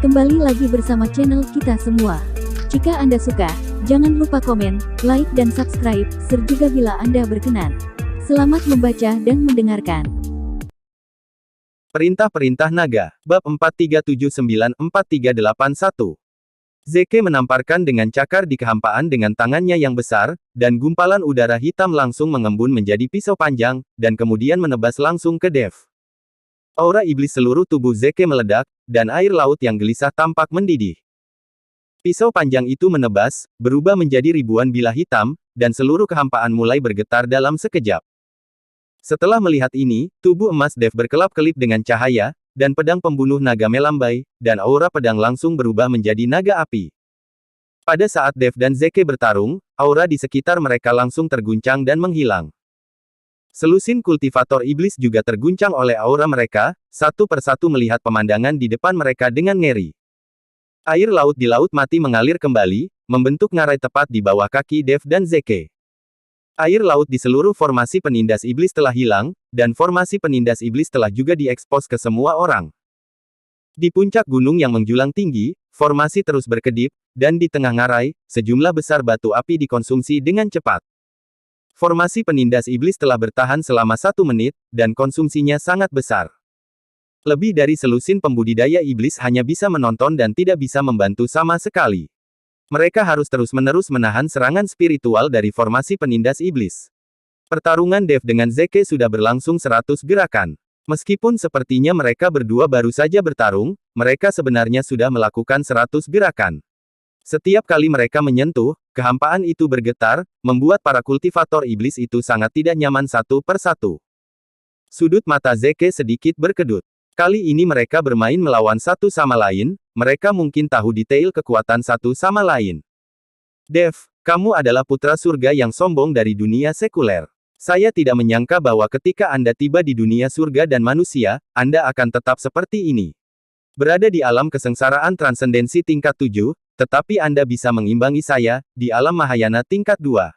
Kembali lagi bersama channel kita semua. Jika Anda suka, jangan lupa komen, like dan subscribe, serta bila Anda berkenan. Selamat membaca dan mendengarkan. Perintah-perintah naga, bab 4379-4381. Zeke menamparkan dengan cakar di kehampaan dengan tangannya yang besar, dan gumpalan udara hitam langsung mengembun menjadi pisau panjang, dan kemudian menebas langsung ke Dev. Aura iblis seluruh tubuh Zeke meledak, dan air laut yang gelisah tampak mendidih. Pisau panjang itu menebas, berubah menjadi ribuan bilah hitam, dan seluruh kehampaan mulai bergetar dalam sekejap. Setelah melihat ini, tubuh emas Dev berkelap-kelip dengan cahaya, dan pedang pembunuh naga melambai, dan aura pedang langsung berubah menjadi naga api. Pada saat Dev dan Zeke bertarung, aura di sekitar mereka langsung terguncang dan menghilang. Selusin kultivator iblis juga terguncang oleh aura mereka, satu persatu melihat pemandangan di depan mereka dengan ngeri. Air laut di Laut Mati mengalir kembali, membentuk ngarai tepat di bawah kaki Dev dan Zeke. Air laut di seluruh formasi penindas iblis telah hilang, dan formasi penindas iblis telah juga diekspos ke semua orang. Di puncak gunung yang menjulang tinggi, formasi terus berkedip, dan di tengah ngarai, sejumlah besar batu api dikonsumsi dengan cepat. Formasi penindas iblis telah bertahan selama 1 menit, dan konsumsinya sangat besar. Lebih dari selusin pembudidaya iblis hanya bisa menonton dan tidak bisa membantu sama sekali. Mereka harus terus-menerus menahan serangan spiritual dari formasi penindas iblis. Pertarungan Dev dengan Zeke sudah berlangsung 100 gerakan. Meskipun sepertinya mereka berdua baru saja bertarung, mereka sebenarnya sudah melakukan 100 gerakan. Setiap kali mereka menyentuh, kehampaan itu bergetar, membuat para kultivator iblis itu sangat tidak nyaman satu persatu. Sudut mata Zeke sedikit berkedut. Kali ini mereka bermain melawan satu sama lain, mereka mungkin tahu detail kekuatan satu sama lain. Dev, kamu adalah putra surga yang sombong dari dunia sekuler. Saya tidak menyangka bahwa ketika Anda tiba di dunia surga dan manusia, Anda akan tetap seperti ini. Berada di alam kesengsaraan transendensi tingkat 7, tetapi Anda bisa mengimbangi saya, di alam Mahayana tingkat 2.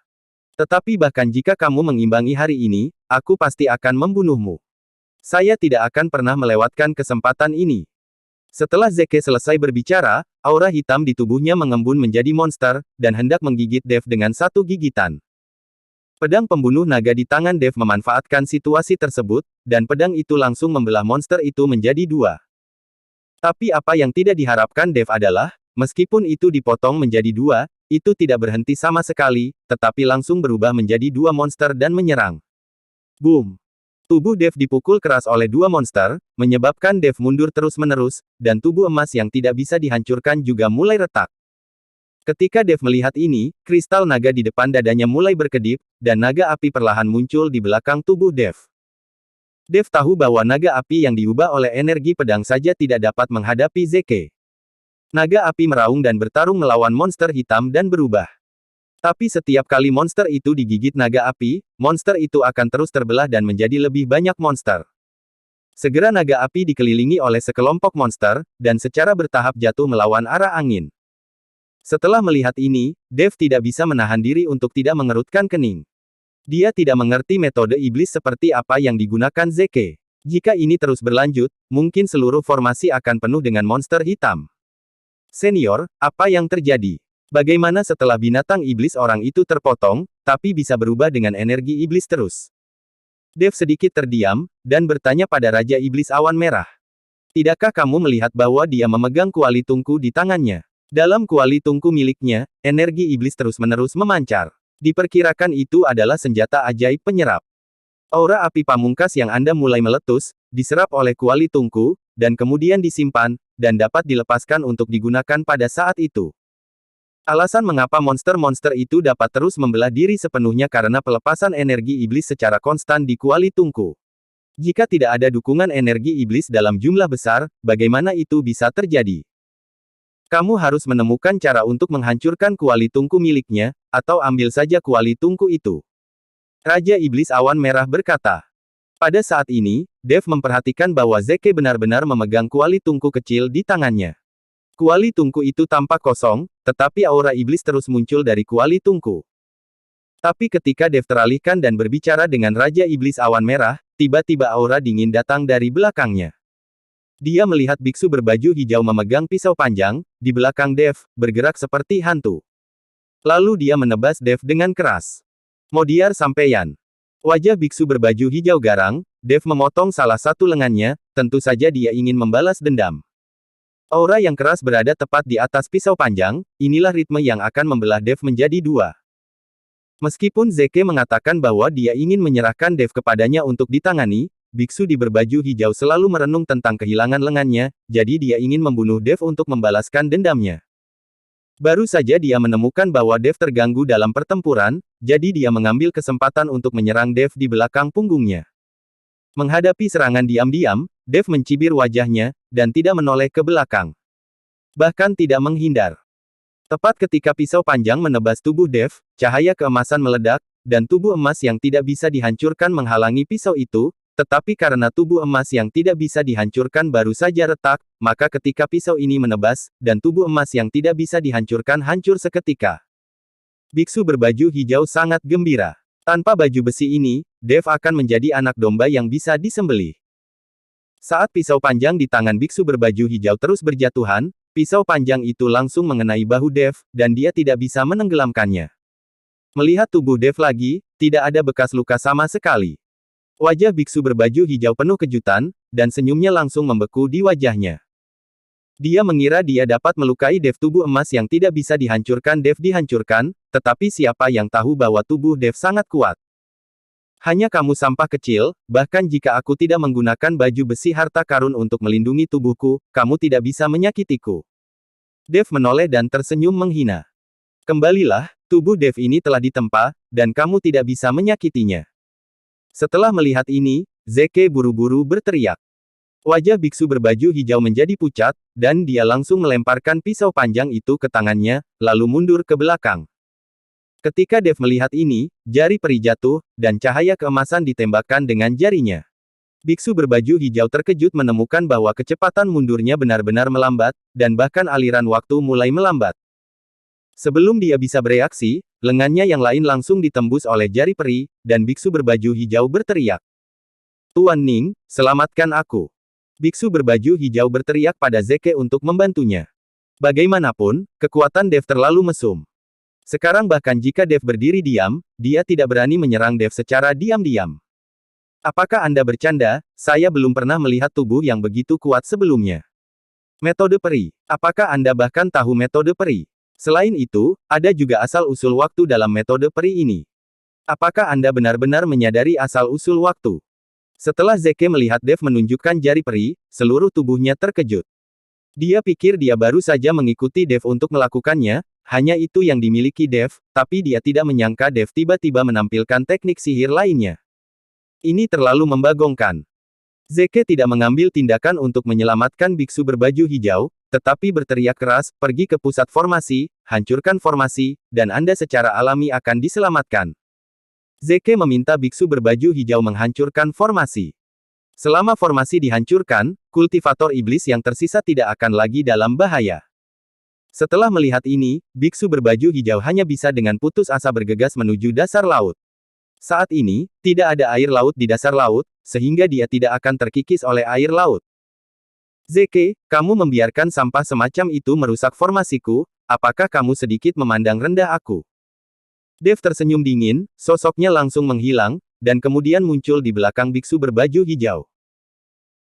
Tetapi bahkan jika kamu mengimbangi hari ini, aku pasti akan membunuhmu. Saya tidak akan pernah melewatkan kesempatan ini. Setelah Zeke selesai berbicara, aura hitam di tubuhnya mengembun menjadi monster, dan hendak menggigit Dev dengan satu gigitan. Pedang pembunuh naga di tangan Dev memanfaatkan situasi tersebut, dan pedang itu langsung membelah monster itu menjadi 2. Tapi apa yang tidak diharapkan Dev adalah, meskipun itu dipotong menjadi 2, itu tidak berhenti sama sekali, tetapi langsung berubah menjadi 2 monster dan menyerang. Boom! Tubuh Dev dipukul keras oleh 2 monster, menyebabkan Dev mundur terus-menerus, dan tubuh emas yang tidak bisa dihancurkan juga mulai retak. Ketika Dev melihat ini, kristal naga di depan dadanya mulai berkedip, dan naga api perlahan muncul di belakang tubuh Dev. Dev tahu bahwa naga api yang diubah oleh energi pedang saja tidak dapat menghadapi Zeke. Naga api meraung dan bertarung melawan monster hitam dan berubah. Tapi setiap kali monster itu digigit naga api, monster itu akan terus terbelah dan menjadi lebih banyak monster. Segera naga api dikelilingi oleh sekelompok monster, dan secara bertahap jatuh melawan arah angin. Setelah melihat ini, Dev tidak bisa menahan diri untuk tidak mengerutkan kening. Dia tidak mengerti metode iblis seperti apa yang digunakan Zeke. Jika ini terus berlanjut, mungkin seluruh formasi akan penuh dengan monster hitam. Senior, apa yang terjadi? Bagaimana setelah binatang iblis orang itu terpotong, tapi bisa berubah dengan energi iblis terus? Dev sedikit terdiam, dan bertanya pada Raja Iblis Awan Merah. Tidakkah kamu melihat bahwa dia memegang kuali tungku di tangannya? Dalam kuali tungku miliknya, energi iblis terus-menerus memancar. Diperkirakan itu adalah senjata ajaib penyerap. Aura api pamungkas yang Anda mulai meletus, diserap oleh kuali tungku, dan kemudian disimpan, dan dapat dilepaskan untuk digunakan pada saat itu. Alasan mengapa monster-monster itu dapat terus membelah diri sepenuhnya karena pelepasan energi iblis secara konstan di kuali tungku. Jika tidak ada dukungan energi iblis dalam jumlah besar, bagaimana itu bisa terjadi? Kamu harus menemukan cara untuk menghancurkan kuali tungku miliknya, atau ambil saja kuali tungku itu. Raja Iblis Awan Merah berkata. Pada saat ini, Dev memperhatikan bahwa Zeke benar-benar memegang kuali tungku kecil di tangannya. Kuali tungku itu tampak kosong, tetapi aura iblis terus muncul dari kuali tungku. Tapi ketika Dev teralihkan dan berbicara dengan Raja Iblis Awan Merah, tiba-tiba aura dingin datang dari belakangnya. Dia melihat biksu berbaju hijau memegang pisau panjang, di belakang Dev, bergerak seperti hantu. Lalu dia menebas Dev dengan keras. Modiar sampeyan. Wajah biksu berbaju hijau garang, Dev memotong salah satu lengannya, tentu saja dia ingin membalas dendam. Aura yang keras berada tepat di atas pisau panjang, inilah ritme yang akan membelah Dev menjadi dua. Meskipun Zeke mengatakan bahwa dia ingin menyerahkan Dev kepadanya untuk ditangani, biksu di berbaju hijau selalu merenung tentang kehilangan lengannya, jadi dia ingin membunuh Dev untuk membalaskan dendamnya. Baru saja dia menemukan bahwa Dev terganggu dalam pertempuran, jadi dia mengambil kesempatan untuk menyerang Dev di belakang punggungnya. Menghadapi serangan diam-diam, Dev mencibir wajahnya, dan tidak menoleh ke belakang. Bahkan tidak menghindar. Tepat ketika pisau panjang menebas tubuh Dev, cahaya keemasan meledak, dan tubuh emas yang tidak bisa dihancurkan menghalangi pisau itu, tetapi karena tubuh emas yang tidak bisa dihancurkan baru saja retak, maka ketika pisau ini menebas, dan tubuh emas yang tidak bisa dihancurkan hancur seketika. Biksu berbaju hijau sangat gembira. Tanpa baju besi ini, Dev akan menjadi anak domba yang bisa disembelih. Saat pisau panjang di tangan biksu berbaju hijau terus berjatuhan, pisau panjang itu langsung mengenai bahu Dev, dan dia tidak bisa menenggelamkannya. Melihat tubuh Dev lagi, tidak ada bekas luka sama sekali. Wajah biksu berbaju hijau penuh kejutan, dan senyumnya langsung membeku di wajahnya. Dia mengira dia dapat melukai Dev. Tubuh emas yang tidak bisa dihancurkan Dev dihancurkan, tetapi siapa yang tahu bahwa tubuh Dev sangat kuat. Hanya kamu sampah kecil, bahkan jika aku tidak menggunakan baju besi harta karun untuk melindungi tubuhku, kamu tidak bisa menyakitiku. Dev menoleh dan tersenyum menghina. Kembalilah, tubuh Dev ini telah ditempa, dan kamu tidak bisa menyakitinya. Setelah melihat ini, Zeke buru-buru berteriak. Wajah biksu berbaju hijau menjadi pucat, dan dia langsung melemparkan pisau panjang itu ke tangannya, lalu mundur ke belakang. Ketika Dev melihat ini, jari peri jatuh, dan cahaya keemasan ditembakkan dengan jarinya. Biksu berbaju hijau terkejut menemukan bahwa kecepatan mundurnya benar-benar melambat, dan bahkan aliran waktu mulai melambat. Sebelum dia bisa bereaksi, lengannya yang lain langsung ditembus oleh jari peri, dan biksu berbaju hijau berteriak. Tuan Ning, selamatkan aku. Biksu berbaju hijau berteriak pada Zeke untuk membantunya. Bagaimanapun, kekuatan Dev terlalu mesum. Sekarang bahkan jika Dev berdiri diam, dia tidak berani menyerang Dev secara diam-diam. Apakah Anda bercanda? Saya belum pernah melihat tubuh yang begitu kuat sebelumnya. Metode peri. Apakah Anda bahkan tahu metode peri? Selain itu, ada juga asal-usul waktu dalam metode peri ini. Apakah Anda benar-benar menyadari asal-usul waktu? Setelah Zeke melihat Dev menunjukkan jari peri, seluruh tubuhnya terkejut. Dia pikir dia baru saja mengikuti Dev untuk melakukannya, hanya itu yang dimiliki Dev, tapi dia tidak menyangka Dev tiba-tiba menampilkan teknik sihir lainnya. Ini terlalu membagongkan. Zeke tidak mengambil tindakan untuk menyelamatkan biksu berbaju hijau, tetapi berteriak keras, pergi ke pusat formasi, hancurkan formasi, dan Anda secara alami akan diselamatkan. Zeke meminta biksu berbaju hijau menghancurkan formasi. Selama formasi dihancurkan, kultivator iblis yang tersisa tidak akan lagi dalam bahaya. Setelah melihat ini, biksu berbaju hijau hanya bisa dengan putus asa bergegas menuju dasar laut. Saat ini, tidak ada air laut di dasar laut, sehingga dia tidak akan terkikis oleh air laut. Zeke, kamu membiarkan sampah semacam itu merusak formasiku, apakah kamu sedikit memandang rendah aku? Dev tersenyum dingin, sosoknya langsung menghilang, dan kemudian muncul di belakang biksu berbaju hijau.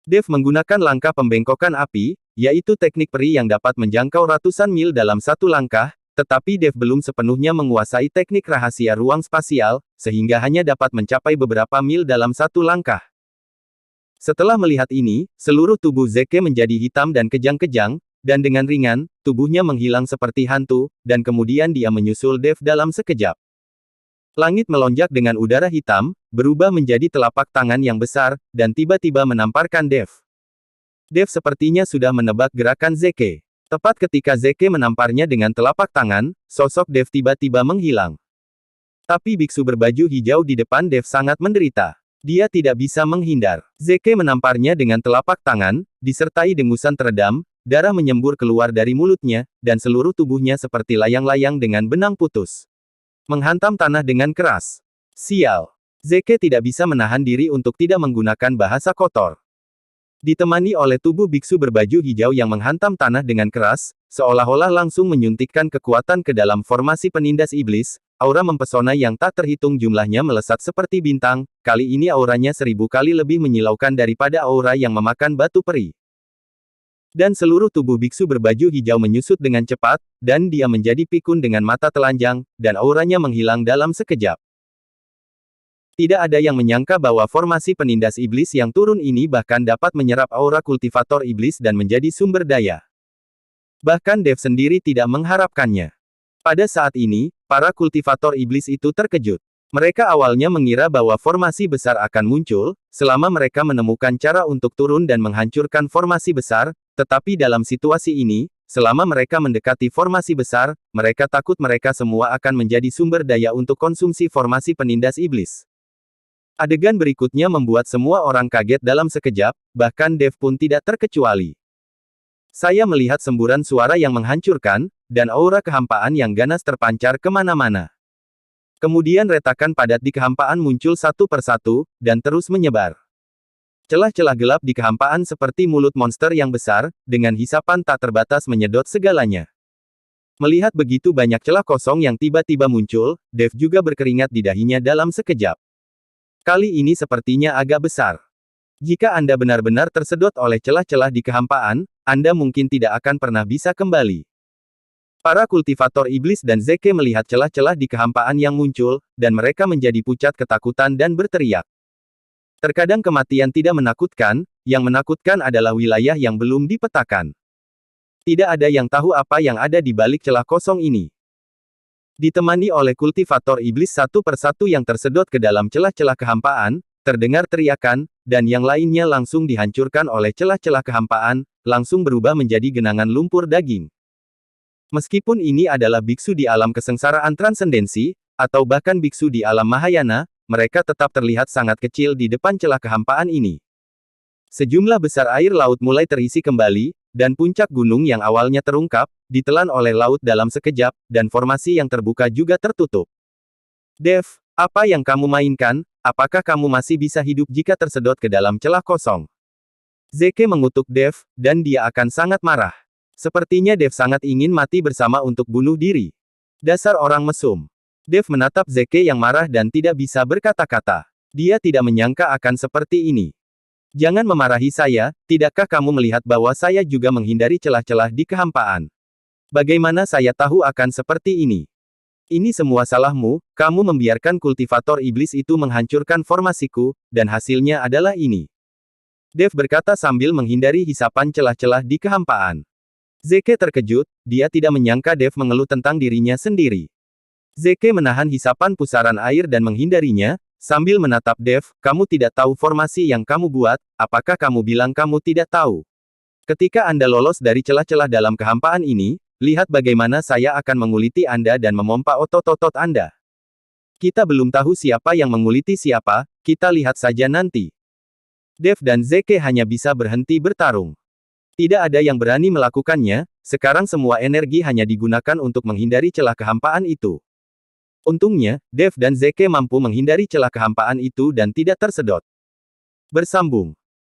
Dev menggunakan langkah pembengkokan api, yaitu teknik peri yang dapat menjangkau ratusan mil dalam satu langkah, tetapi Dev belum sepenuhnya menguasai teknik rahasia ruang spasial, sehingga hanya dapat mencapai beberapa mil dalam satu langkah. Setelah melihat ini, seluruh tubuh Zeke menjadi hitam dan kejang-kejang, dan dengan ringan, tubuhnya menghilang seperti hantu, dan kemudian dia menyusul Dev dalam sekejap. Langit melonjak dengan udara hitam, berubah menjadi telapak tangan yang besar, dan tiba-tiba menamparkan Dev. Dev sepertinya sudah menebak gerakan Zeke. Tepat ketika Zeke menamparnya dengan telapak tangan, sosok Dev tiba-tiba menghilang. Tapi biksu berbaju hijau di depan Dev sangat menderita. Dia tidak bisa menghindar. Zeke menamparnya dengan telapak tangan, disertai dengusan teredam, darah menyembur keluar dari mulutnya, dan seluruh tubuhnya seperti layang-layang dengan benang putus. Menghantam tanah dengan keras. Sial. Zeke tidak bisa menahan diri untuk tidak menggunakan bahasa kotor. Ditemani oleh tubuh biksu berbaju hijau yang menghantam tanah dengan keras, seolah-olah langsung menyuntikkan kekuatan ke dalam formasi penindas iblis, aura mempesona yang tak terhitung jumlahnya melesat seperti bintang, kali ini auranya 1000 kali lebih menyilaukan daripada aura yang memakan batu peri. Dan seluruh tubuh biksu berbaju hijau menyusut dengan cepat, dan dia menjadi pikun dengan mata telanjang, dan auranya menghilang dalam sekejap. Tidak ada yang menyangka bahwa formasi penindas iblis yang turun ini bahkan dapat menyerap aura kultivator iblis dan menjadi sumber daya. Bahkan Dev sendiri tidak mengharapkannya. Pada saat ini, para kultivator iblis itu terkejut. Mereka awalnya mengira bahwa formasi besar akan muncul, selama mereka menemukan cara untuk turun dan menghancurkan formasi besar, tetapi dalam situasi ini, selama mereka mendekati formasi besar, mereka takut mereka semua akan menjadi sumber daya untuk konsumsi formasi penindas iblis. Adegan berikutnya membuat semua orang kaget dalam sekejap, bahkan Dev pun tidak terkecuali. Saya melihat semburan suara yang menghancurkan, dan aura kehampaan yang ganas terpancar kemana-mana. Kemudian retakan padat di kehampaan muncul satu persatu, dan terus menyebar. Celah-celah gelap di kehampaan seperti mulut monster yang besar, dengan hisapan tak terbatas menyedot segalanya. Melihat begitu banyak celah kosong yang tiba-tiba muncul, Dev juga berkeringat di dahinya dalam sekejap. Kali ini sepertinya agak besar. Jika Anda benar-benar tersedot oleh celah-celah di kehampaan, Anda mungkin tidak akan pernah bisa kembali. Para kultivator iblis dan Zeke melihat celah-celah di kehampaan yang muncul, dan mereka menjadi pucat ketakutan dan berteriak. Terkadang kematian tidak menakutkan, yang menakutkan adalah wilayah yang belum dipetakan. Tidak ada yang tahu apa yang ada di balik celah kosong ini. Ditemani oleh kultivator iblis satu persatu yang tersedot ke dalam celah-celah kehampaan, terdengar teriakan, dan yang lainnya langsung dihancurkan oleh celah-celah kehampaan, langsung berubah menjadi genangan lumpur daging. Meskipun ini adalah biksu di alam kesengsaraan transendensi, atau bahkan biksu di alam Mahayana, mereka tetap terlihat sangat kecil di depan celah kehampaan ini. Sejumlah besar air laut mulai terisi kembali, dan puncak gunung yang awalnya terungkap, ditelan oleh laut dalam sekejap, dan formasi yang terbuka juga tertutup. Dev, apa yang kamu mainkan? Apakah kamu masih bisa hidup jika tersedot ke dalam celah kosong? Zeke mengutuk Dev, dan dia akan sangat marah. Sepertinya Dev sangat ingin mati bersama untuk bunuh diri. Dasar orang mesum. Dev menatap Zeke yang marah dan tidak bisa berkata-kata. Dia tidak menyangka akan seperti ini. Jangan memarahi saya, tidakkah kamu melihat bahwa saya juga menghindari celah-celah di kehampaan? Bagaimana saya tahu akan seperti ini? Ini semua salahmu, kamu membiarkan kultivator iblis itu menghancurkan formasiku, dan hasilnya adalah ini. Dev berkata sambil menghindari hisapan celah-celah di kehampaan. Zeke terkejut, dia tidak menyangka Dev mengeluh tentang dirinya sendiri. Zeke menahan hisapan pusaran air dan menghindarinya, sambil menatap Dev, kamu tidak tahu formasi yang kamu buat, apakah kamu bilang kamu tidak tahu? Ketika Anda lolos dari celah-celah dalam kehampaan ini, lihat bagaimana saya akan menguliti Anda dan memompa otot-otot Anda. Kita belum tahu siapa yang menguliti siapa, kita lihat saja nanti. Dev dan Zeke hanya bisa berhenti bertarung. Tidak ada yang berani melakukannya, sekarang semua energi hanya digunakan untuk menghindari celah kehampaan itu. Untungnya, Dev dan Zeke mampu menghindari celah kehampaan itu dan tidak tersedot. Bersambung.